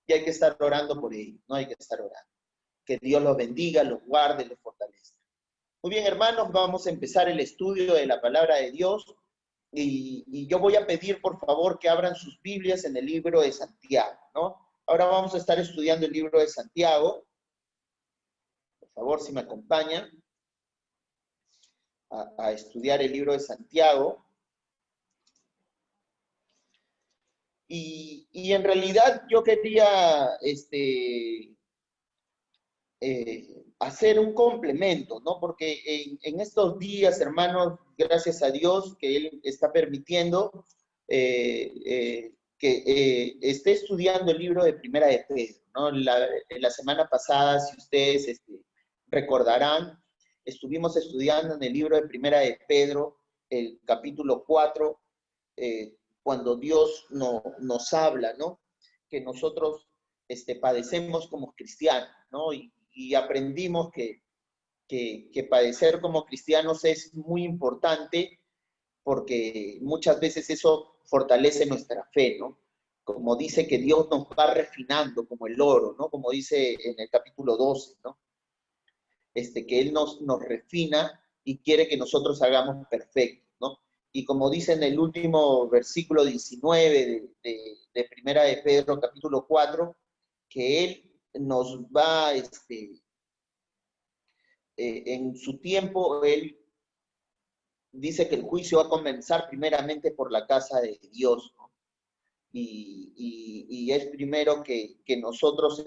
y hay que estar orando por ellos, ¿no? Hay que estar orando. Que Dios los bendiga, los guarde, los fortalezca. Muy bien, hermanos, vamos a empezar el estudio de la palabra de Dios y yo voy a pedir, por favor, que abran sus Biblias en el libro de Santiago, ¿no? Ahora vamos a estar estudiando el libro de Santiago. Por favor, si me acompañan a estudiar el libro de Santiago. Y en realidad yo quería hacer un complemento, ¿no? Porque en estos días, hermanos, gracias a Dios que Él está permitiendo que esté estudiando el libro de Primera de Pedro, ¿no? La semana pasada, si ustedes recordarán, estuvimos estudiando en el libro de Primera de Pedro, el capítulo 4, cuando Dios nos habla, ¿no? Que nosotros padecemos como cristianos, ¿no? Y aprendimos que padecer como cristianos es muy importante porque muchas veces eso fortalece nuestra fe, ¿no? Como dice que Dios nos va refinando como el oro, ¿no? Como dice en el capítulo 12, ¿no? Que Él nos refina y quiere que nosotros hagamos perfectos, ¿no? Y como dice en el último versículo 19 de Primera de Pedro, capítulo 4, que Él nos va, en su tiempo, Él dice que el juicio va a comenzar primeramente por la casa de Dios, ¿no? Y es primero que nosotros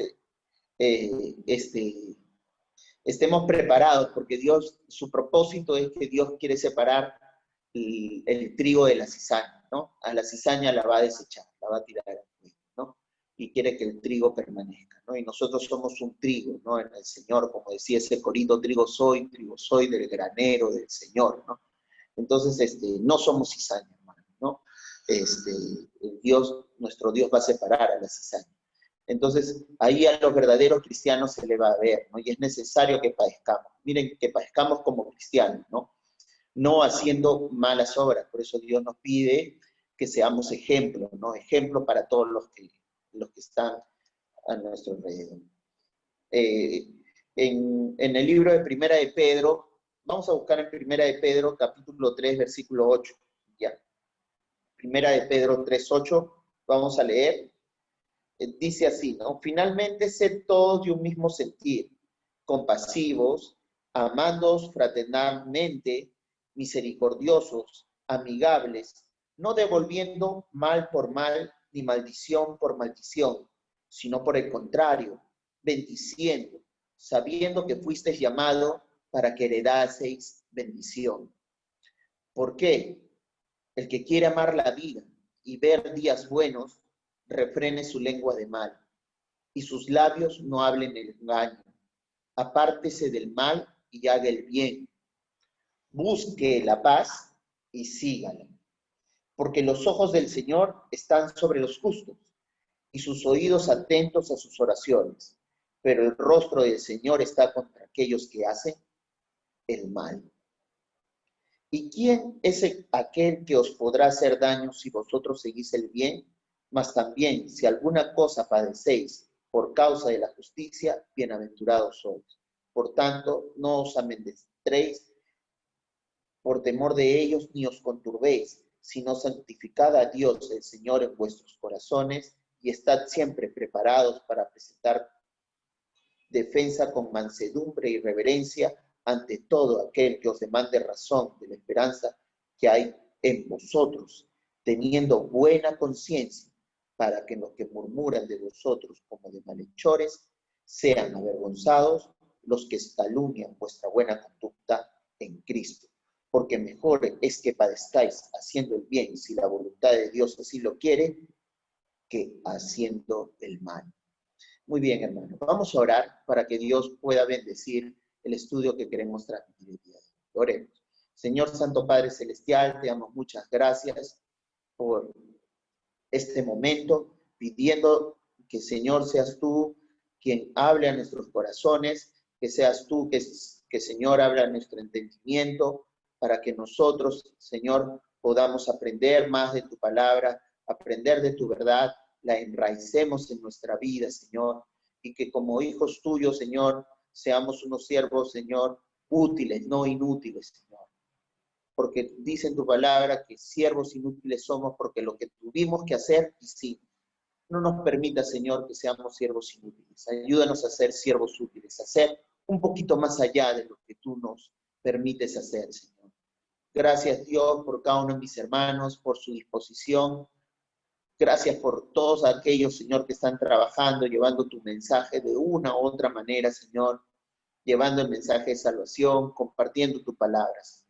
estemos preparados, porque Dios, su propósito es que Dios quiere separar el trigo de la cizaña, ¿no? A la cizaña la va a desechar, la va a tirar al fuego, ¿no? Y quiere que el trigo permanezca, ¿no? Y nosotros somos un trigo, ¿no? En el Señor, como decía ese corito, trigo soy del granero del Señor, ¿no? Entonces, no somos cizaña, hermano, ¿no? Dios, nuestro Dios va a separar a la cizaña. Entonces, ahí a los verdaderos cristianos se le va a ver, ¿no? Y es necesario que padezcamos. Miren, que padezcamos como cristianos, ¿no? No haciendo malas obras. Por eso Dios nos pide que seamos ejemplos, ¿no? Ejemplos para todos los que están a nuestro alrededor. En el libro de Primera de Pedro, vamos a buscar en Primera de Pedro, capítulo 3, versículo 8. Ya. Primera de Pedro 3, 8, vamos a leer. Dice así, ¿no? Finalmente, sed todos de un mismo sentir, compasivos, amándoos fraternalmente, misericordiosos, amigables, no devolviendo mal por mal, ni maldición por maldición, sino por el contrario, bendiciendo, sabiendo que fuisteis llamados para que heredaseis bendición. ¿Por qué? El que quiere amar la vida y ver días buenos, refrene su lengua de mal, y sus labios no hablen el engaño. Apártese del mal y haga el bien. Busque la paz y sígala. Porque los ojos del Señor están sobre los justos, y sus oídos atentos a sus oraciones. Pero el rostro del Señor está contra aquellos que hacen el mal. ¿Y quién es aquel que os podrá hacer daño si vosotros seguís el bien? Mas también, si alguna cosa padecéis por causa de la justicia, bienaventurados sois. Por tanto, no os amedrentéis por temor de ellos, ni os conturbéis, sino santificad a Dios el Señor en vuestros corazones, y estad siempre preparados para presentar defensa con mansedumbre y reverencia ante todo aquel que os demande razón de la esperanza que hay en vosotros, teniendo buena conciencia, para que los que murmuran de vosotros como de malhechores sean avergonzados los que calumnian vuestra buena conducta en Cristo. Porque mejor es que padezcáis haciendo el bien, si la voluntad de Dios así lo quiere, que haciendo el mal. Muy bien, hermano. Vamos a orar para que Dios pueda bendecir el estudio que queremos transmitir el día de hoy. Oremos. Señor Santo Padre Celestial, te damos muchas gracias por este momento, pidiendo que, Señor, seas tú quien hable a nuestros corazones, que seas tú que Señor, hable a nuestro entendimiento, para que nosotros, Señor, podamos aprender más de tu palabra, aprender de tu verdad, la enraicemos en nuestra vida, Señor, y que como hijos tuyos, Señor, seamos unos siervos, Señor, útiles, no inútiles, Señor. Porque dice en tu palabra que siervos inútiles somos porque lo que tuvimos que hacer, hicimos. No nos permita, Señor, que seamos siervos inútiles. Ayúdanos a ser siervos útiles, a ser un poquito más allá de lo que tú nos permites hacer, Señor. Gracias, Dios, por cada uno de mis hermanos, por su disposición. Gracias por todos aquellos, Señor, que están trabajando, llevando tu mensaje de una u otra manera, Señor, llevando el mensaje de salvación, compartiendo tu palabra, Señor.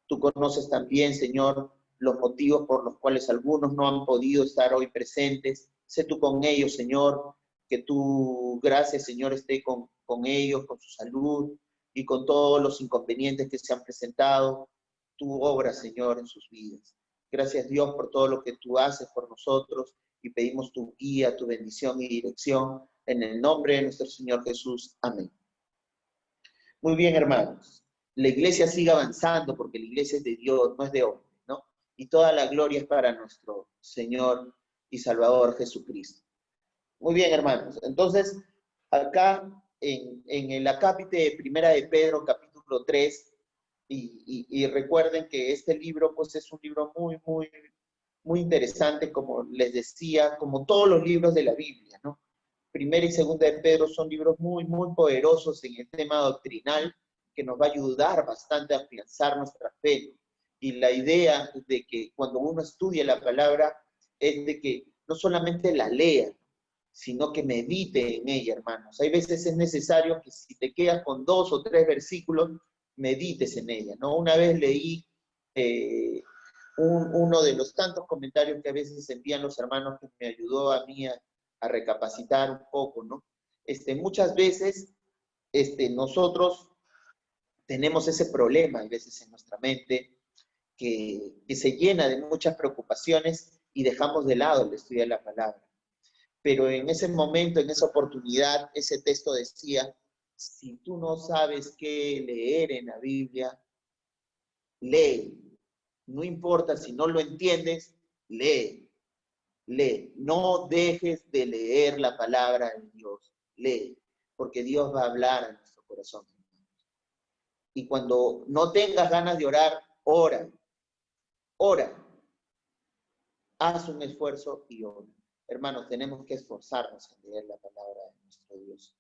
Tú conoces también, Señor, los motivos por los cuales algunos no han podido estar hoy presentes. Sé tú con ellos, Señor, que tu gracia, Señor, esté con ellos, con su salud y con todos los inconvenientes que se han presentado. Tu obra, Señor, en sus vidas. Gracias, Dios, por todo lo que tú haces por nosotros y pedimos tu guía, tu bendición y dirección en el nombre de nuestro Señor Jesús. Amén. Muy bien, hermanos. La iglesia sigue avanzando porque la iglesia es de Dios, no es de hombre, ¿no? Y toda la gloria es para nuestro Señor y Salvador Jesucristo. Muy bien, hermanos. Entonces, acá en el acápite de Primera de Pedro, capítulo 3, y recuerden que este libro, pues es un libro muy interesante, como les decía, como todos los libros de la Biblia, ¿no? Primera y Segunda de Pedro son libros muy poderosos en el tema doctrinal, que nos va a ayudar bastante a afianzar nuestra fe. Y la idea de que cuando uno estudia la palabra es de que no solamente la lea, sino que medite en ella, hermanos. Hay veces es necesario que si te quedas con 2 o 3 versículos, medites en ella, ¿no? Una vez leí uno de los tantos comentarios que a veces envían los hermanos que me ayudó a mí a recapacitar un poco, ¿no? Muchas veces nosotros tenemos ese problema, a veces en nuestra mente, que se llena de muchas preocupaciones y dejamos de lado el estudio de la palabra. Pero en ese momento, en esa oportunidad, ese texto decía, si tú no sabes qué leer en la Biblia, lee. No importa si no lo entiendes, lee. Lee. No dejes de leer la palabra de Dios. Lee. Porque Dios va a hablar a nuestro corazón. Y cuando no tengas ganas de orar, ora. Ora. Haz un esfuerzo y ora. Hermanos, tenemos que esforzarnos en leer la palabra de nuestro Dios.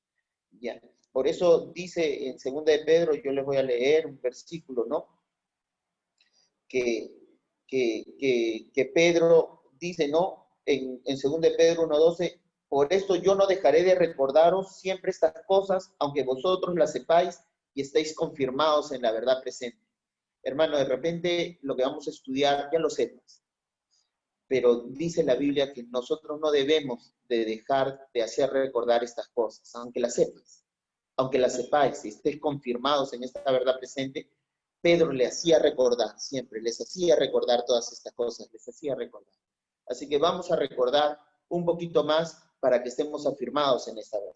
Ya. Por eso dice en 2 de Pedro, yo les voy a leer un versículo, ¿no? Que Pedro dice, ¿no? En 2 de Pedro 1:12, por esto yo no dejaré de recordaros siempre estas cosas, aunque vosotros las sepáis y estéis confirmados en la verdad presente. Hermano, de repente lo que vamos a estudiar ya lo sepas. Pero dice la Biblia que nosotros no debemos de dejar de hacer recordar estas cosas, aunque las sepas, aunque las sepáis y estéis confirmados en esta verdad presente. Pedro le hacía recordar siempre, les hacía recordar todas estas cosas, les hacía recordar. Así que vamos a recordar un poquito más para que estemos afirmados en esta verdad.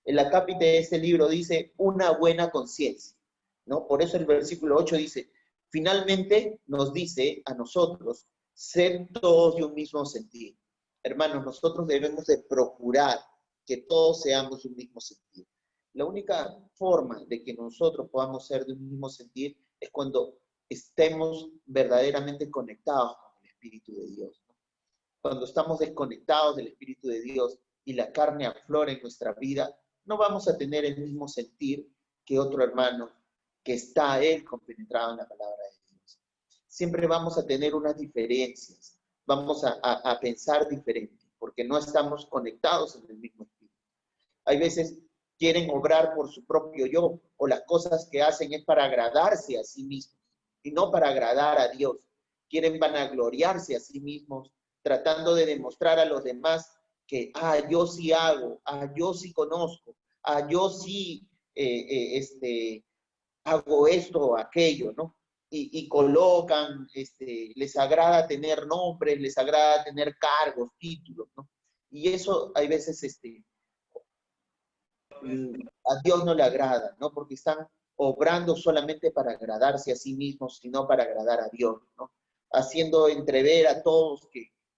El acápite de este libro dice, una buena conciencia, ¿no? Por eso el versículo 8 dice, finalmente nos dice a nosotros, ser todos de un mismo sentir. Hermanos, nosotros debemos de procurar que todos seamos de un mismo sentir. La única forma de que nosotros podamos ser de un mismo sentir es cuando estemos verdaderamente conectados con el Espíritu de Dios, ¿no? Cuando estamos desconectados del Espíritu de Dios y la carne aflora en nuestra vida, no vamos a tener el mismo sentir que otro hermano que está él compenetrado en la palabra de Dios. Siempre vamos a tener unas diferencias, vamos a pensar diferente, porque no estamos conectados en el mismo Espíritu. Hay veces quieren obrar por su propio yo, o las cosas que hacen es para agradarse a sí mismos, y no para agradar a Dios. Quieren vanagloriarse a sí mismos, tratando de demostrar a los demás que, yo sí hago, yo sí conozco, yo sí hago esto o aquello, ¿no? Y colocan, les agrada tener nombres, les agrada tener cargos, títulos, ¿no? Y eso hay veces, a Dios no le agrada, ¿no? Porque están obrando solamente para agradarse a sí mismos, sino para agradar a Dios, ¿no? Haciendo entrever a todos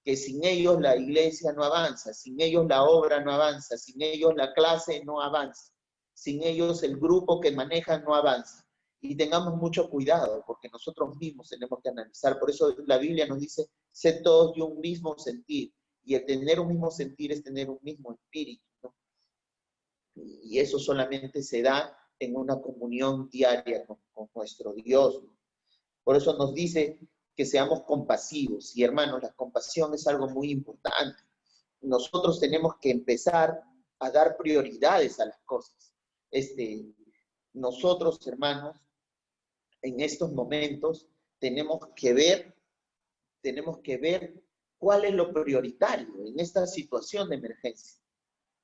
que sin ellos la iglesia no avanza, sin ellos la obra no avanza, sin ellos la clase no avanza, sin ellos el grupo que manejan no avanza. Y tengamos mucho cuidado, porque nosotros mismos tenemos que analizar. Por eso la Biblia nos dice, sed todos de un mismo sentir. Y el tener un mismo sentir es tener un mismo espíritu, ¿no? Y eso solamente se da en una comunión diaria con nuestro Dios, ¿no? Por eso nos dice que seamos compasivos. Y hermanos, la compasión es algo muy importante. Nosotros tenemos que empezar a dar prioridades a las cosas. Nosotros, hermanos, en estos momentos tenemos que ver cuál es lo prioritario en esta situación de emergencia.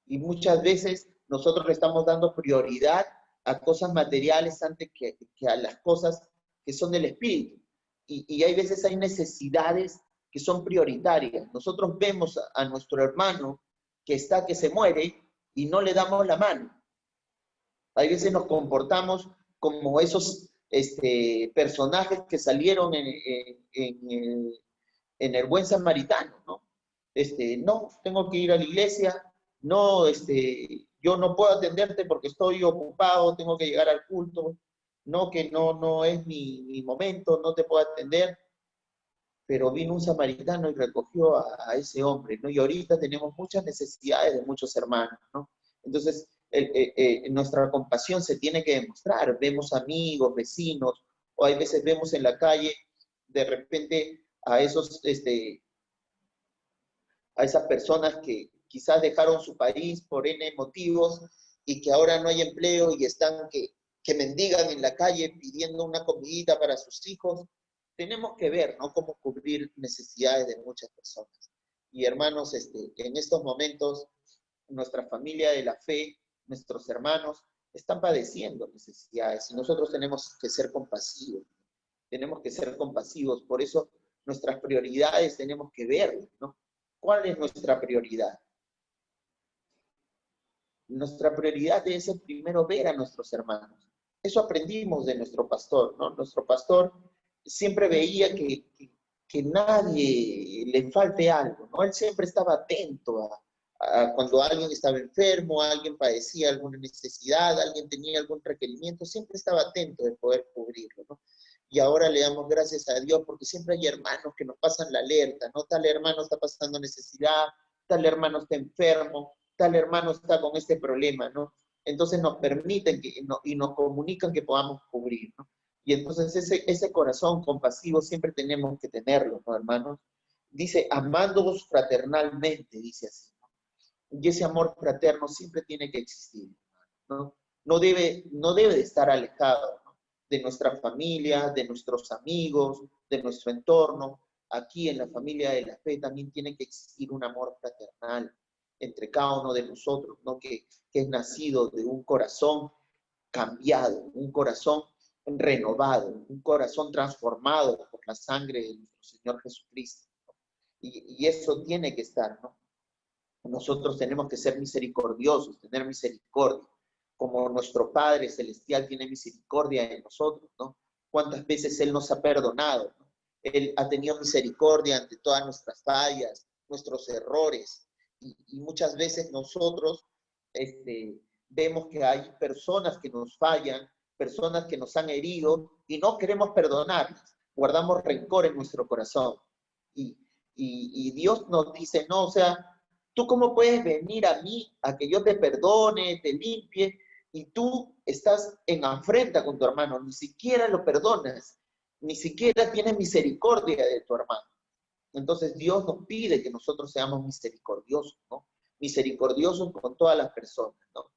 Y muchas veces nosotros le estamos dando prioridad a cosas materiales antes que a las cosas que son del espíritu. Y hay veces hay necesidades que son prioritarias. Nosotros vemos a nuestro hermano que se muere y no le damos la mano. Hay veces nos comportamos como esos personajes que salieron en el buen samaritano, ¿no? No, tengo que ir a la iglesia, no, yo no puedo atenderte porque estoy ocupado, tengo que llegar al culto, no, que no es mi momento, no te puedo atender, pero vino un samaritano y recogió a ese hombre, ¿no? Y ahorita tenemos muchas necesidades de muchos hermanos, ¿no? Entonces, nuestra compasión se tiene que demostrar. Vemos amigos, vecinos, o hay veces vemos en la calle, de repente, a esas personas que quizás dejaron su país por N motivos y que ahora no hay empleo y están que mendigan en la calle pidiendo una comidita para sus hijos. Tenemos que ver, ¿no?, cómo cubrir necesidades de muchas personas. Y hermanos, en estos momentos, nuestra familia de la fe, nuestros hermanos, están padeciendo necesidades y nosotros tenemos que ser compasivos. Tenemos que ser compasivos. Por eso nuestras prioridades tenemos que ver, ¿no? ¿Cuál es nuestra prioridad? Nuestra prioridad es primero ver a nuestros hermanos. Eso aprendimos de nuestro pastor, ¿no? Nuestro pastor siempre veía que nadie le falte algo, ¿no? Él siempre estaba atento a cuando alguien estaba enfermo, alguien padecía alguna necesidad, alguien tenía algún requerimiento, siempre estaba atento de poder cubrirlo, ¿no? Y ahora le damos gracias a Dios porque siempre hay hermanos que nos pasan la alerta, ¿no? Tal hermano está pasando necesidad, tal hermano está enfermo, tal hermano está con este problema, ¿no? Entonces nos permiten y nos comunican que podamos cubrir, ¿no? Y entonces ese corazón compasivo siempre tenemos que tenerlo, ¿no, hermanos? Dice, amándoos fraternalmente, dice así, ¿no? Y ese amor fraterno siempre tiene que existir, ¿no? No debe de estar alejado, ¿no?, de nuestra familia, de nuestros amigos, de nuestro entorno. Aquí en la familia de la fe también tiene que existir un amor fraternal entre cada uno de nosotros, ¿no?, que es nacido de un corazón cambiado, un corazón renovado, un corazón transformado por la sangre de nuestro Señor Jesucristo, ¿no? Y eso tiene que estar, ¿no? Nosotros tenemos que ser misericordiosos, tener misericordia, como nuestro Padre Celestial tiene misericordia de nosotros, ¿no? ¿Cuántas veces Él nos ha perdonado, ¿no? Él ha tenido misericordia ante todas nuestras fallas, nuestros errores, y muchas veces nosotros vemos que hay personas que nos fallan, personas que nos han herido, y no queremos perdonarlas, guardamos rencor en nuestro corazón. Y, y Dios nos dice, no, o sea, ¿tú cómo puedes venir a mí a que yo te perdone, te limpie, y tú estás en afrenta con tu hermano? Ni siquiera lo perdonas, ni siquiera tienes misericordia de tu hermano. Entonces Dios nos pide que nosotros seamos misericordiosos, ¿no? Misericordiosos con todas las personas, ¿no?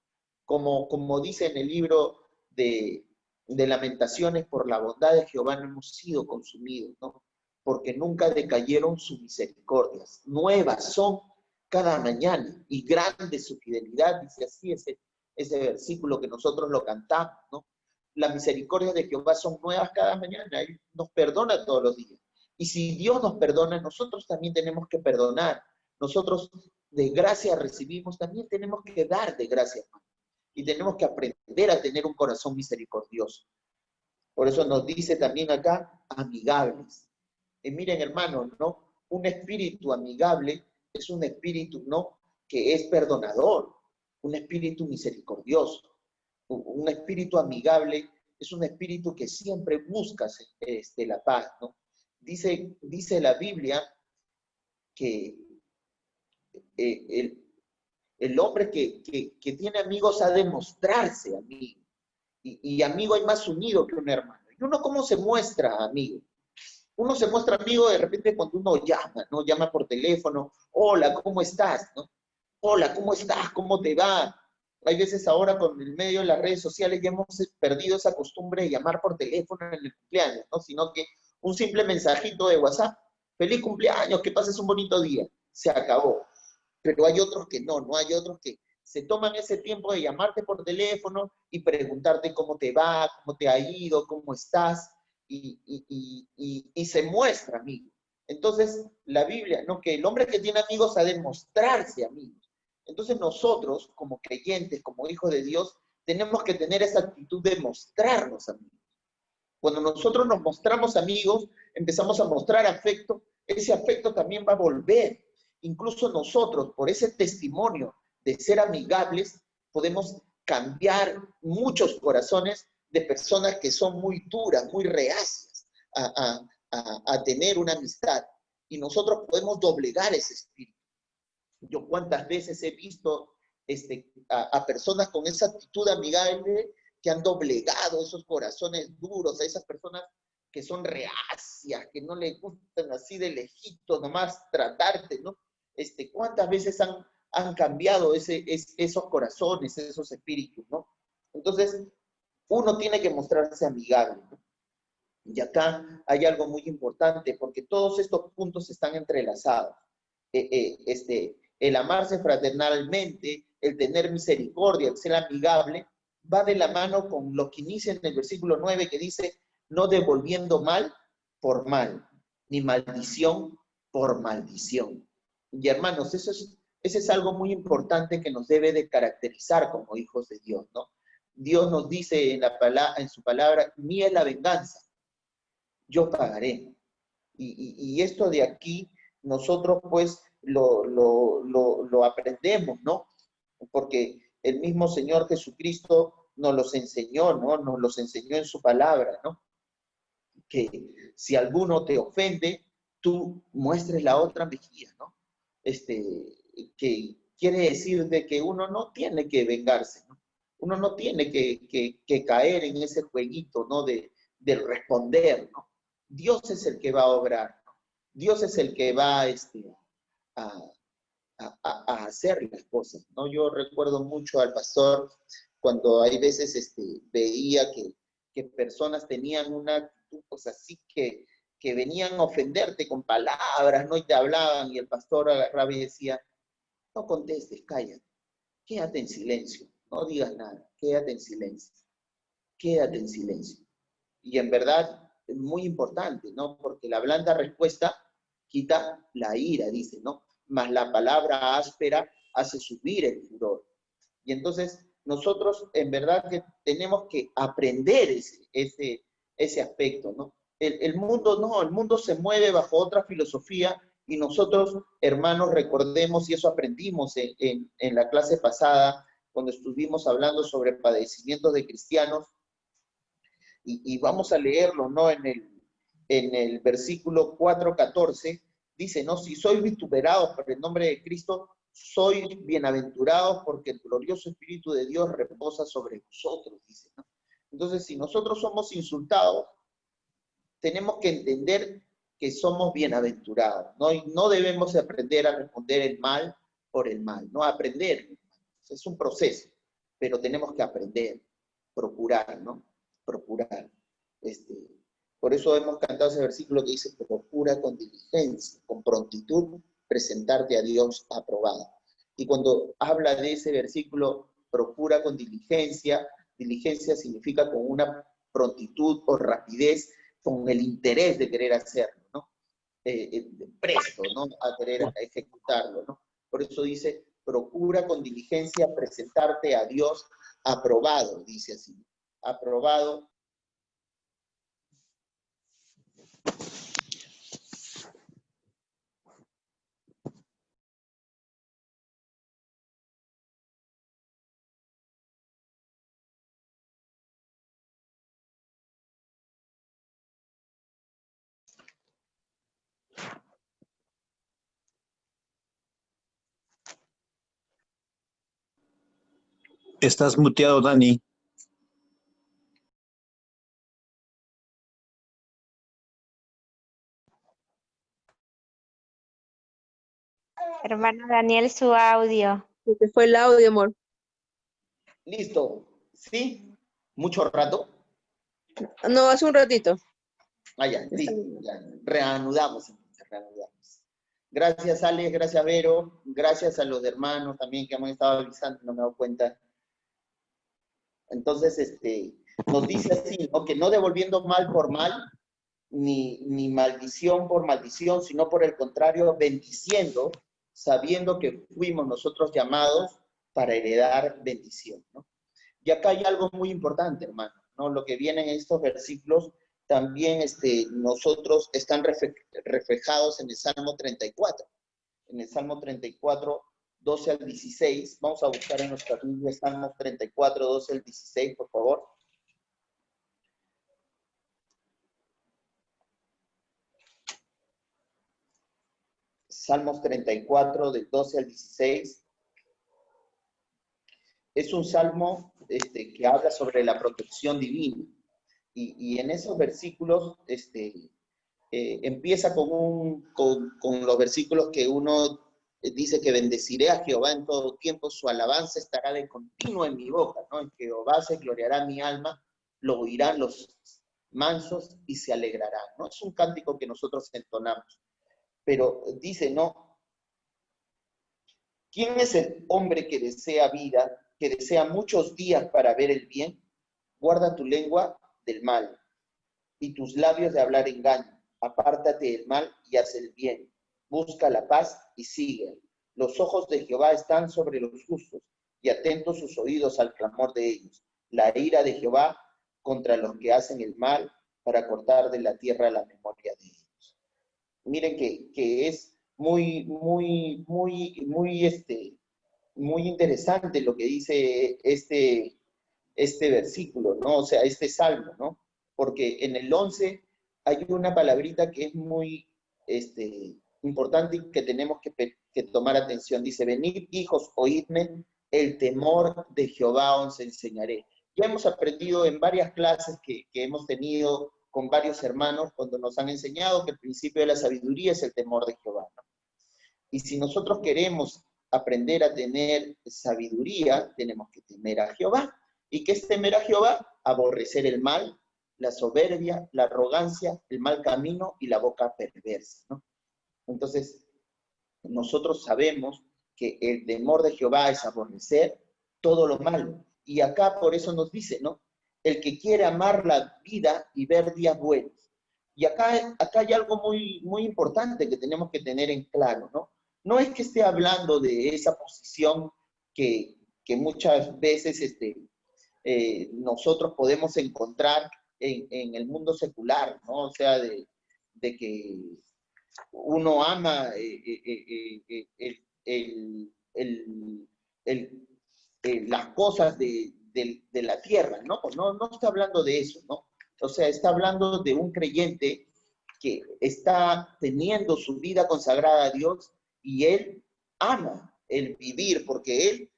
Como dice en el libro de Lamentaciones, por la bondad de Jehová no hemos sido consumidos, ¿no? Porque nunca decayeron sus misericordias. Nuevas son cada mañana y grande su fidelidad, dice así ese versículo que nosotros lo cantamos, ¿no? Las misericordias de Jehová son nuevas cada mañana, Él nos perdona todos los días. Y si Dios nos perdona, nosotros también tenemos que perdonar. Nosotros de gracia recibimos, también tenemos que dar de gracia, hermano. Y tenemos que aprender a tener un corazón misericordioso. Por eso nos dice también acá, amigables. Miren, hermanos, ¿no? Un espíritu amigable es un espíritu, ¿no?, que es perdonador, un espíritu misericordioso. Un espíritu amigable es un espíritu que siempre busca la paz, ¿no? Dice la Biblia que el hombre que tiene amigos ha de mostrarse amigo. Y amigo hay más unido que un hermano. ¿Y uno cómo se muestra amigo? Uno se muestra amigo de repente cuando uno llama, ¿no? Llama por teléfono. Hola, ¿cómo estás? ¿No? Hola, ¿cómo estás? ¿Cómo te va? Hay veces ahora con el medio de las redes sociales ya hemos perdido esa costumbre de llamar por teléfono en el cumpleaños, ¿no? Sino que un simple mensajito de WhatsApp. Feliz cumpleaños, que pases un bonito día. Se acabó. Pero hay otros que no hay otros que se toman ese tiempo de llamarte por teléfono y preguntarte cómo te va, cómo te ha ido, cómo estás, y se muestra amigo. Entonces, la Biblia, ¿no?, que el hombre que tiene amigos ha de mostrarse amigos. Entonces nosotros, como creyentes, como hijos de Dios, tenemos que tener esa actitud de mostrarnos amigos. Cuando nosotros nos mostramos amigos, empezamos a mostrar afecto, ese afecto también va a volver. Incluso nosotros, por ese testimonio de ser amigables, podemos cambiar muchos corazones de personas que son muy duras, muy reacias a tener una amistad. Y nosotros podemos doblegar ese espíritu. Yo cuántas veces he visto a personas con esa actitud amigable que han doblegado esos corazones duros, a esas personas que son reacias, que no les gustan así de lejito nomás tratarte, ¿no? ¿Cuántas veces han cambiado esos corazones, esos espíritus, ¿no? Entonces, uno tiene que mostrarse amigable, ¿no? Y acá hay algo muy importante, porque todos estos puntos están entrelazados. El amarse fraternalmente, el tener misericordia, el ser amigable, va de la mano con lo que inicia en el versículo 9, que dice, no devolviendo mal por mal, ni maldición por maldición. Y hermanos, eso es algo muy importante que nos debe de caracterizar como hijos de Dios, ¿no? Dios nos dice en su palabra, mía es la venganza, yo pagaré. Y esto de aquí, nosotros pues lo aprendemos, ¿no? Porque el mismo Señor Jesucristo nos los enseñó, ¿no? Nos los enseñó en su palabra, ¿no? Que si alguno te ofende, tú muestres la otra mejilla, ¿no? Que quiere decir de que uno no tiene que vengarse, ¿no? Uno no tiene que caer en ese jueguito, ¿no? De responder, ¿no? Dios es el que va a obrar, ¿no? Dios es el que va a, a hacer las cosas, ¿no? Yo recuerdo mucho al pastor cuando hay veces veía que personas tenían una actitud, pues así que venían a ofenderte con palabras, ¿no? Y te hablaban, y el pastor agarraba y decía, no contestes, cállate, quédate en silencio, no digas nada, quédate en silencio, quédate en silencio. Y en verdad es muy importante, ¿no? Porque la blanda respuesta quita la ira, dice, ¿no? Mas la palabra áspera hace subir el furor. Y entonces nosotros en verdad que tenemos que aprender ese aspecto, ¿no? El mundo no, el mundo se mueve bajo otra filosofía y nosotros, hermanos, recordemos, y eso aprendimos en la clase pasada, cuando estuvimos hablando sobre padecimientos de cristianos, y vamos a leerlo, ¿no? En el versículo 4:14, dice, ¿no? Si sois vituperados por el nombre de Cristo, sois bienaventurados porque el glorioso Espíritu de Dios reposa sobre vosotros, dice, ¿no? Entonces, si nosotros somos insultados, tenemos que entender que somos bienaventurados, ¿no? Y no debemos aprender a responder el mal por el mal, ¿no? Aprender, es un proceso, pero tenemos que aprender, procurar, ¿no? Procurar. Por eso hemos cantado ese versículo que dice, procura con diligencia, con prontitud, presentarte a Dios aprobado. Y cuando habla de ese versículo, procura con diligencia, diligencia significa con una prontitud o rapidez, con el interés de querer hacerlo, ¿no? Presto, ¿no? A querer ejecutarlo, ¿no? Por eso dice, procura con diligencia presentarte a Dios aprobado, dice así, aprobado. Estás muteado, Dani. Hermano Daniel, su audio. Se te fue el audio, amor. Listo. ¿Sí? ¿Mucho rato? No, hace un ratito. Ah, ya, listo. Ya. Reanudamos, entonces, reanudamos. Gracias, Alex, gracias, Vero. Gracias a los hermanos también que me han estado avisando, no me he dado cuenta. Entonces, nos dice así, ¿no? Que no devolviendo mal por mal, ni maldición por maldición, sino por el contrario, bendiciendo, sabiendo que fuimos nosotros llamados para heredar bendición, ¿no? Y acá hay algo muy importante, hermano, ¿no? Lo que viene en estos versículos también nosotros están reflejados en el Salmo 34. En el Salmo 34, 12 al 16. Vamos a buscar en nuestra Biblia Salmos 34, 12 al 16, por favor. Salmos 34, del 12 al 16. Es un salmo que habla sobre la protección divina. Y en esos versículos empieza con los versículos que uno dice que bendeciré a Jehová en todo tiempo, su alabanza estará de continuo en mi boca, ¿no? En Jehová se gloriará mi alma, lo oirán los mansos y se alegrarán, ¿no? Es un cántico que nosotros entonamos. Pero dice, ¿no? ¿Quién es el hombre que desea vida, que desea muchos días para ver el bien? Guarda tu lengua del mal y tus labios de hablar engaño. Apártate del mal y haz el bien. Busca la paz y sigue. Los ojos de Jehová están sobre los justos y atentos sus oídos al clamor de ellos. La ira de Jehová contra los que hacen el mal para cortar de la tierra la memoria de ellos. Miren que es muy interesante lo que dice este versículo, ¿no? O sea, este salmo, ¿no? Porque en el 11 hay una palabrita que es muy importante y que tenemos que tomar atención. Dice, venid hijos, oídme, el temor de Jehová os enseñaré. Ya hemos aprendido en varias clases que hemos tenido con varios hermanos cuando nos han enseñado que el principio de la sabiduría es el temor de Jehová, ¿no? Y si nosotros queremos aprender a tener sabiduría, tenemos que temer a Jehová. ¿Y qué es temer a Jehová? Aborrecer el mal, la soberbia, la arrogancia, el mal camino y la boca perversa, ¿no? Entonces, nosotros sabemos que el temor de Jehová es aborrecer todo lo malo. Y acá por eso nos dice, ¿no? El que quiere amar la vida y ver días buenos. Y acá hay algo muy importante que tenemos que tener en claro, ¿no? No es que esté hablando de esa posición que muchas veces nosotros podemos encontrar en el mundo secular, ¿no? O sea, de que uno ama las cosas de la tierra, ¿no? No está hablando de eso, ¿no? O sea, está hablando de un creyente que está teniendo su vida consagrada a Dios y él ama el vivir, porque él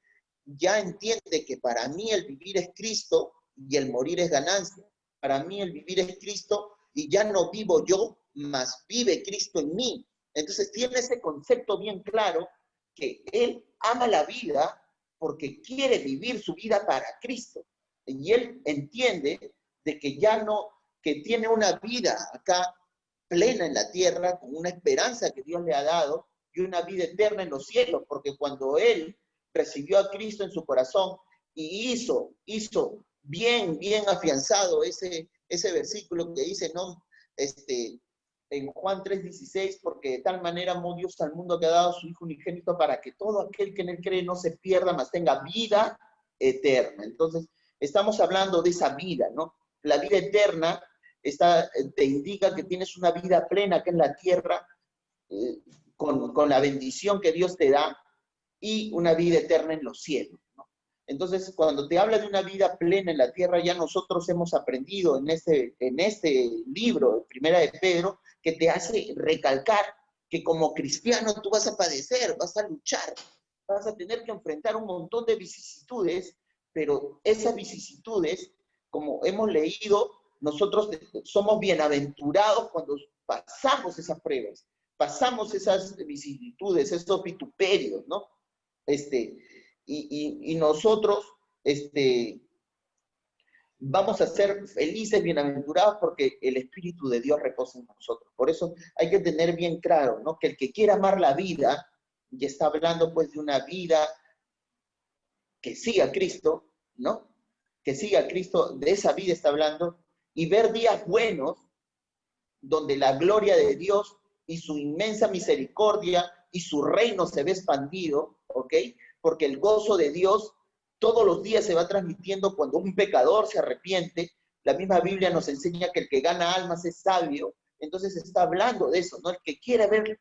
ya entiende que para mí el vivir es Cristo y el morir es ganancia. Para mí el vivir es Cristo y ya no vivo yo, mas vive Cristo en mí. Entonces tiene ese concepto bien claro que él ama la vida porque quiere vivir su vida para Cristo. Y él entiende de que ya no, que tiene una vida acá plena en la tierra, con una esperanza que Dios le ha dado y una vida eterna en los cielos, porque cuando él recibió a Cristo en su corazón y hizo bien afianzado ese versículo que dice, ¿no? En Juan 3:16, porque de tal manera amó Dios al mundo que ha dado a su Hijo unigénito para que todo aquel que en él cree no se pierda, mas tenga vida eterna. Entonces, estamos hablando de esa vida, ¿no? La vida eterna te indica que tienes una vida plena acá en la tierra, con la bendición que Dios te da, y una vida eterna en los cielos, ¿no? Entonces, cuando te habla de una vida plena en la tierra, ya nosotros hemos aprendido en este libro, Primera de Pedro, que te hace recalcar que como cristiano tú vas a padecer, vas a luchar, vas a tener que enfrentar un montón de vicisitudes, pero esas vicisitudes, como hemos leído, nosotros somos bienaventurados cuando pasamos esas pruebas, pasamos esas vicisitudes, esos vituperios, ¿no? Y nosotros, vamos a ser felices, bienaventurados, porque el Espíritu de Dios reposa en nosotros. Por eso hay que tener bien claro, ¿no? Que el que quiera amar la vida, y está hablando pues de una vida que siga a Cristo, ¿no? Que siga a Cristo, de esa vida está hablando, y ver días buenos, donde la gloria de Dios y su inmensa misericordia y su reino se ve expandido, ¿ok? Porque el gozo de Dios todos los días se va transmitiendo cuando un pecador se arrepiente. La misma Biblia nos enseña que el que gana almas es sabio, entonces está hablando de eso, ¿no? El que quiere ver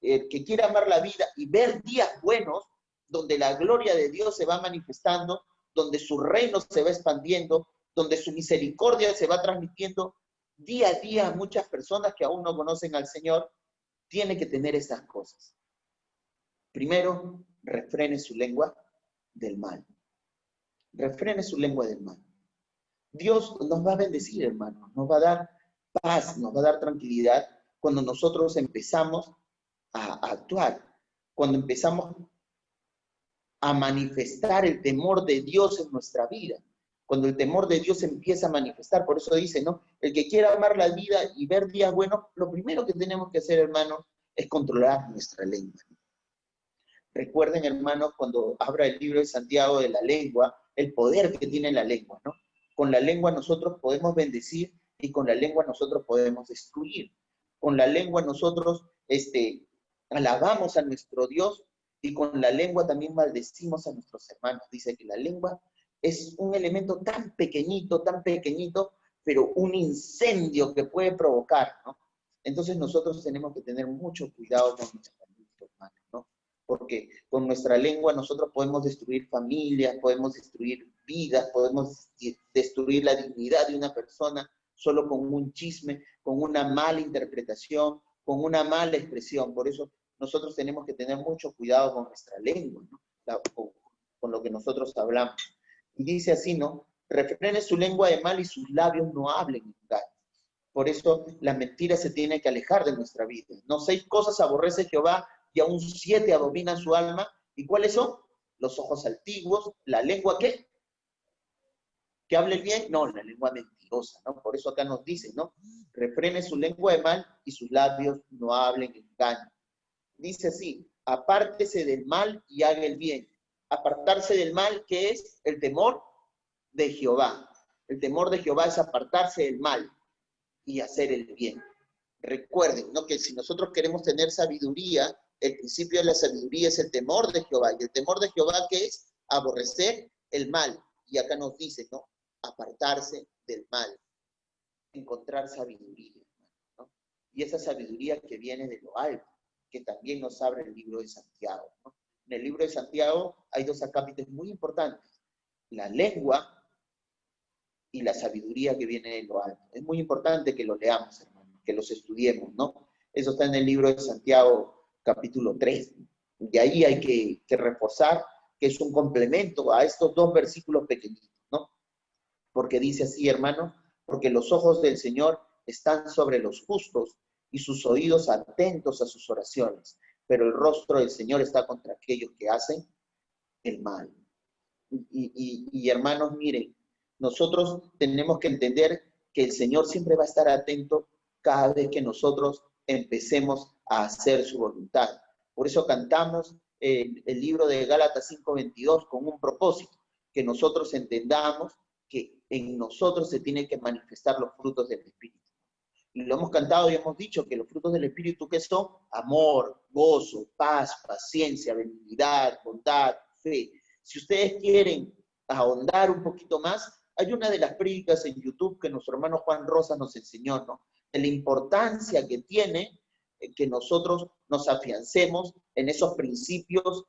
el que quiere amar la vida y ver días buenos, donde la gloria de Dios se va manifestando, donde su reino se va expandiendo, donde su misericordia se va transmitiendo día a día a muchas personas que aún no conocen al Señor, tiene que tener estas cosas. Primero, refrene su lengua del mal. Refrene su lengua del mal. Dios nos va a bendecir, hermanos, nos va a dar paz, nos va a dar tranquilidad cuando nosotros empezamos a actuar, cuando empezamos a manifestar el temor de Dios en nuestra vida, cuando el temor de Dios empieza a manifestar. Por eso dice, ¿no? El que quiera amar la vida y ver días buenos, lo primero que tenemos que hacer, hermanos, es controlar nuestra lengua. Recuerden, hermanos, cuando abra el libro de Santiago de la lengua, el poder que tiene la lengua, ¿no? Con la lengua nosotros podemos bendecir y con la lengua nosotros podemos destruir. Con la lengua nosotros alabamos a nuestro Dios y con la lengua también maldecimos a nuestros hermanos. Dice que la lengua es un elemento tan pequeñito, pero un incendio que puede provocar, ¿no? Entonces nosotros tenemos que tener mucho cuidado con nuestra lengua, hermanos, ¿no? Porque con nuestra lengua nosotros podemos destruir familias, podemos destruir vidas, podemos destruir la dignidad de una persona solo con un chisme, con una mala interpretación, con una mala expresión. Por eso nosotros tenemos que tener mucho cuidado con nuestra lengua, ¿no? Con lo que nosotros hablamos. Y dice así, ¿no? Refrene su lengua de mal y sus labios no hablen engaño. Por eso la mentira se tiene que alejar de nuestra vida. No 6 cosas aborrece Jehová y aún 7 abominan su alma. ¿Y cuáles son? Los ojos antiguos, la lengua ¿qué? ¿Que hable bien? No, la lengua mentirosa, ¿no? Por eso acá nos dice, ¿no? Refrene su lengua de mal y sus labios no hablen engaño. Dice así, apártese del mal y haga el bien. Apartarse del mal, ¿qué es? El temor de Jehová. El temor de Jehová es apartarse del mal y hacer el bien. Recuerden, ¿no? Que si nosotros queremos tener sabiduría, el principio de la sabiduría es el temor de Jehová. Y el temor de Jehová, ¿qué es? Aborrecer el mal. Y acá nos dice, ¿no? Apartarse del mal. Encontrar sabiduría, ¿no? Y esa sabiduría que viene de lo alto, que también nos abre el libro de Santiago, ¿no? En el libro de Santiago hay 2 acápites muy importantes. La lengua y la sabiduría que viene de lo alto. Es muy importante que lo leamos, hermanos, que los estudiemos, ¿no? Eso está en el libro de Santiago, capítulo 3. Y ahí hay que reforzar que es un complemento a estos 2 versículos pequeñitos, ¿no? Porque dice así, hermano, porque los ojos del Señor están sobre los justos y sus oídos atentos a sus oraciones, pero el rostro del Señor está contra aquellos que hacen el mal. Y hermanos, miren, nosotros tenemos que entender que el Señor siempre va a estar atento cada vez que nosotros empecemos a hacer su voluntad. Por eso cantamos el libro de Gálatas 5:22 con un propósito, que nosotros entendamos que en nosotros se tienen que manifestar los frutos del Espíritu. Y lo hemos cantado y hemos dicho que los frutos del Espíritu, ¿qué son? Amor, gozo, paz, paciencia, benignidad, bondad, fe. Si ustedes quieren ahondar un poquito más, hay una de las prédicas en YouTube que nuestro hermano Juan Rosas nos enseñó, ¿no? De la importancia que tiene que nosotros nos afiancemos en esos principios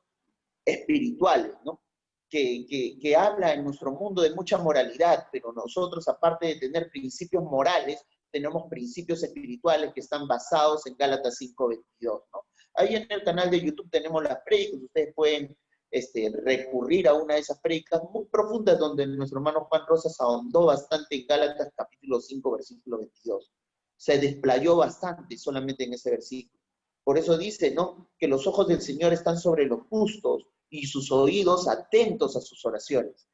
espirituales, ¿no? Que habla en nuestro mundo de mucha moralidad, pero nosotros, aparte de tener principios morales, tenemos principios espirituales que están basados en Gálatas 5:22, ¿no? Ahí en el canal de YouTube tenemos las prédicas, ustedes pueden recurrir a una de esas prédicas muy profundas donde nuestro hermano Juan Rosas ahondó bastante en Gálatas capítulo 5, versículo 22. Se desplayó bastante solamente en ese versículo. Por eso dice, ¿no?, que los ojos del Señor están sobre los justos y sus oídos atentos a sus oraciones.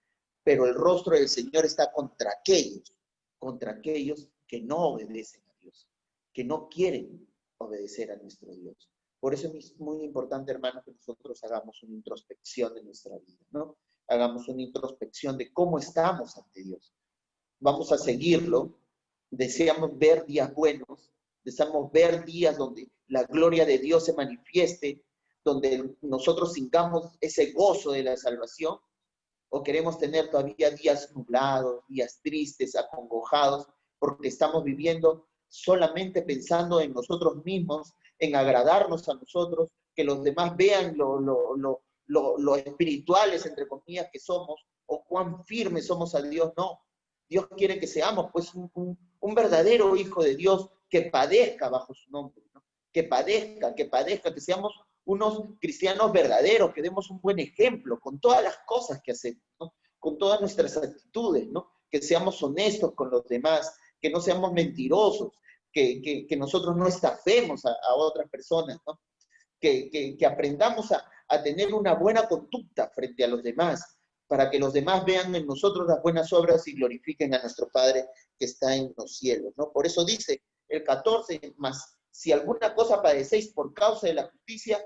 Pero el rostro del Señor está contra aquellos que no obedecen a Dios, que no quieren obedecer a nuestro Dios. Por eso es muy importante, hermanos, que nosotros hagamos una introspección de nuestra vida, ¿no? Hagamos una introspección de cómo estamos ante Dios. Vamos a seguirlo. Deseamos ver días buenos, deseamos ver días donde la gloria de Dios se manifieste, donde nosotros sintamos ese gozo de la salvación, o queremos tener todavía días nublados, días tristes, acongojados, porque estamos viviendo solamente pensando en nosotros mismos, en agradarnos a nosotros, que los demás vean lo espirituales, entre comillas, que somos, o cuán firmes somos a Dios. No, Dios quiere que seamos pues un verdadero hijo de Dios que padezca bajo su nombre, ¿no? Que padezca, que seamos unos cristianos verdaderos, que demos un buen ejemplo con todas las cosas que hacemos, ¿no? Con todas nuestras actitudes, ¿no? Que seamos honestos con los demás, que no seamos mentirosos, que nosotros no estafemos a otras personas, ¿no? Que aprendamos a tener una buena conducta frente a los demás, para que los demás vean en nosotros las buenas obras y glorifiquen a nuestro Padre que está en los cielos, ¿no? Por eso dice el 14, más si alguna cosa padecéis por causa de la justicia,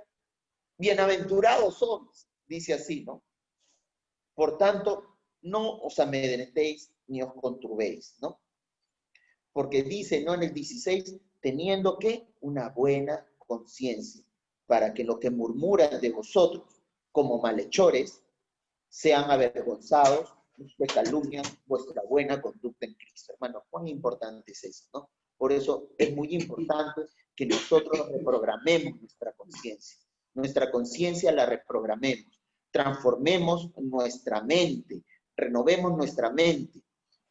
bienaventurados sois, dice así, ¿no? Por tanto, no os amedrentéis ni os conturbéis, ¿no? Porque dice, ¿no?, en el 16, teniendo que una buena conciencia, para que los que murmuran de vosotros como malhechores sean avergonzados, los que calumnian vuestra buena conducta en Cristo. Hermano, cuán importante es eso, ¿no? Por eso es muy importante que nosotros reprogramemos nuestra conciencia. Nuestra conciencia la reprogramemos, transformemos nuestra mente, renovemos nuestra mente.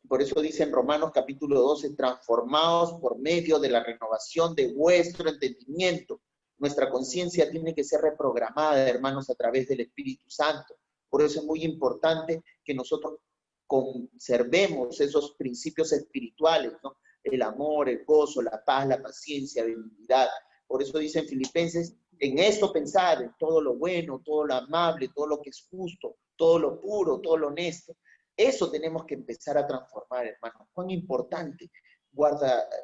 Por eso dice en Romanos capítulo 12, transformaos por medio de la renovación de vuestro entendimiento. Nuestra conciencia tiene que ser reprogramada, hermanos, a través del Espíritu Santo. Por eso es muy importante que nosotros conservemos esos principios espirituales, ¿no? El amor, el gozo, la paz, la paciencia, la benignidad. Por eso dice en Filipenses, en esto pensar, en todo lo bueno, todo lo amable, todo lo que es justo, todo lo puro, todo lo honesto. Eso tenemos que empezar a transformar, hermanos. Cuán importante,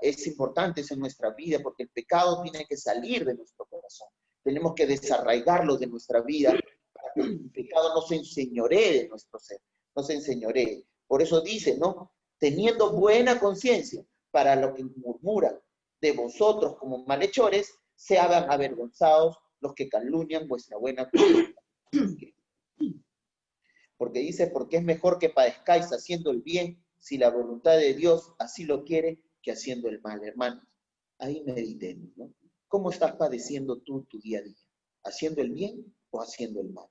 es importante eso en nuestra vida, porque el pecado tiene que salir de nuestro corazón. Tenemos que desarraigarlo de nuestra vida para que el pecado no se enseñoree de nuestro ser, no se enseñoree. Por eso dice, ¿no? Teniendo buena conciencia, para los que murmuran de vosotros como malhechores, se hagan avergonzados los que calumnian vuestra buena conducta. Porque dice, porque es mejor que padezcáis haciendo el bien, si la voluntad de Dios así lo quiere, que haciendo el mal, hermanos. Ahí meditemos, ¿no? ¿Cómo estás padeciendo tú tu día a día? ¿Haciendo el bien o haciendo el mal?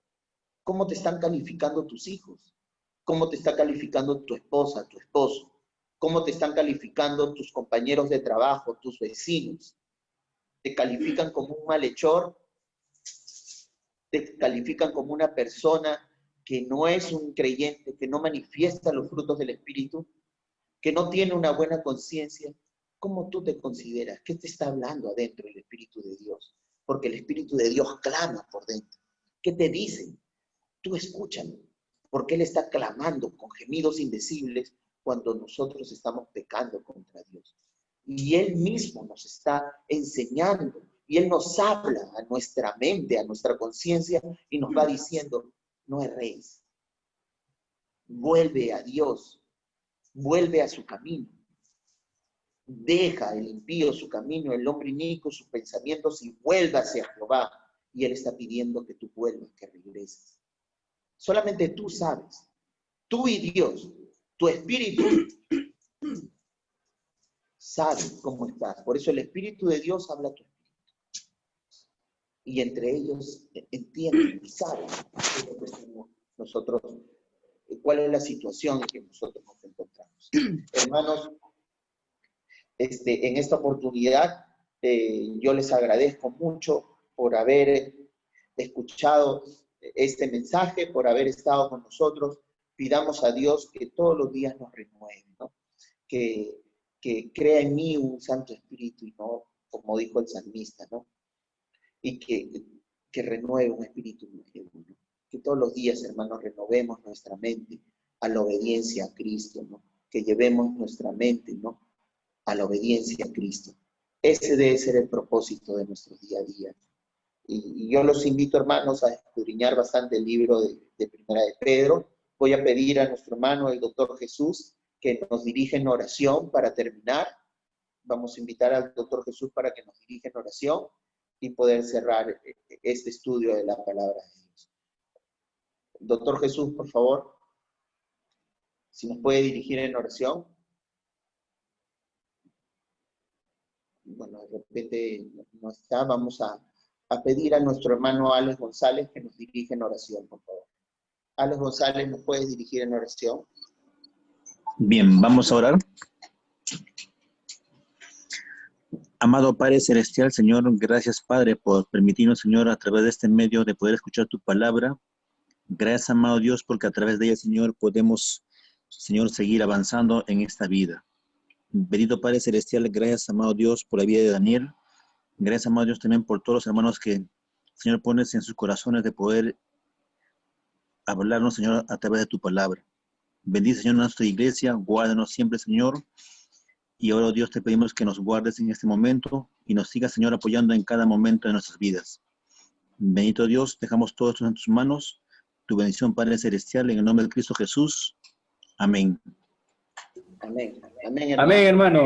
¿Cómo te están calificando tus hijos? ¿Cómo te está calificando tu esposa, tu esposo? ¿Cómo te están calificando tus compañeros de trabajo, tus vecinos? ¿Te califican como un malhechor? ¿Te califican como una persona que no es un creyente, que no manifiesta los frutos del Espíritu, que no tiene una buena conciencia? ¿Cómo tú te consideras? ¿Qué te está hablando adentro el Espíritu de Dios? Porque el Espíritu de Dios clama por dentro. ¿Qué te dice? Tú escúchalo, porque Él está clamando con gemidos indecibles cuando nosotros estamos pecando contra Dios. Y Él mismo nos está enseñando, y Él nos habla a nuestra mente, a nuestra conciencia, y nos va diciendo, no erréis. Vuelve a Dios, vuelve a su camino. Deja el impío su camino, el hombre inicuo sus pensamientos, y vuelva hacia Jehová. Y Él está pidiendo que tú vuelvas, que regreses. Solamente tú sabes, tú y Dios, tu espíritu sabe cómo estás. Por eso el Espíritu de Dios habla a tu espíritu. Y entre ellos entienden y saben nosotros, cuál es la situación en que nosotros nos encontramos. Hermanos, en esta oportunidad yo les agradezco mucho por haber escuchado este mensaje, por haber estado con nosotros. Pidamos a Dios que todos los días nos renueve, ¿no? Que crea en mí un Santo Espíritu y no, como dijo el salmista, ¿no? Y que renueve un espíritu nuevo, ¿no? Que todos los días, hermanos, renovemos nuestra mente a la obediencia a Cristo, ¿no? Que llevemos nuestra mente, ¿no? A la obediencia a Cristo. Ese debe ser el propósito de nuestro día a día. Y yo los invito, hermanos, a escudriñar bastante el libro de Primera de Pedro. Voy a pedir a nuestro hermano, el doctor Jesús, que nos dirija en oración para terminar. Vamos a invitar al doctor Jesús para que nos dirija en oración y poder cerrar este estudio de la palabra de Dios. Doctor Jesús, por favor, si nos puede dirigir en oración. Bueno, de repente no está. Vamos a pedir a nuestro hermano Alex González que nos dirija en oración, por favor. Alex González, ¿nos puedes dirigir en oración? Bien, vamos a orar. Amado Padre Celestial, Señor, gracias, Padre, por permitirnos, Señor, a través de este medio de poder escuchar tu palabra. Gracias, amado Dios, porque a través de ella, Señor, podemos, Señor, seguir avanzando en esta vida. Bendito Padre Celestial, gracias, amado Dios, por la vida de Daniel. Gracias, amado Dios, también por todos los hermanos que, Señor, pones en sus corazones de poder hablarnos, Señor, a través de tu palabra. Bendice, Señor, nuestra iglesia, guárdanos siempre, Señor. Y ahora, oh Dios, te pedimos que nos guardes en este momento y nos sigas, Señor, apoyando en cada momento de nuestras vidas. Bendito Dios, dejamos todo esto en tus manos. Tu bendición, Padre Celestial, en el nombre de Cristo Jesús. Amén. Amén. Amén, hermano. Amén, hermano.